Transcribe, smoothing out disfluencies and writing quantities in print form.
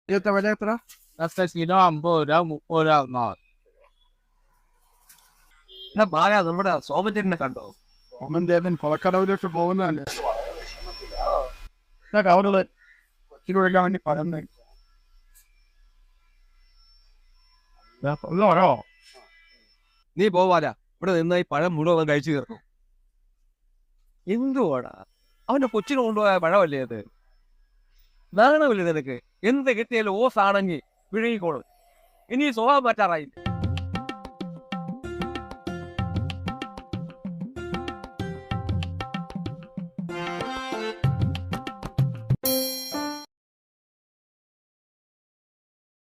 ഇതിന്റെ വില എത്ര? കിലോ 50 രൂപ 30 രൂപ. എന്നാ പറയാ നമ്മുടെ സോമചേട്ടനെ കണ്ടോ? ഓമന്തേതൻ കൊളക്കടവിലേക്ക് പോകുന്നതല്ലേ? കവറുകൾ കൊച്ചിനൊഴിക്കാൻ വേണ്ടി പറയുന്നത് ഒന്നോരോ. നീ പോവാല, ഇവിടെ നിന്ന് ഈ പഴം മുഴുവൻ കഴിച്ചു തീർക്കും. എന്തുവാടാ അവന്റെ കൊച്ചിന് കൊണ്ടുപോയ പഴമല്ലേ അത്? നാണമില്ലേ നിനക്ക്? എന്ത് കിട്ടിയാലും ഓസാണെങ്കിൽ പിഴകിക്കോളും. ഇനി സ്വഭാവം മാറ്റാറായി.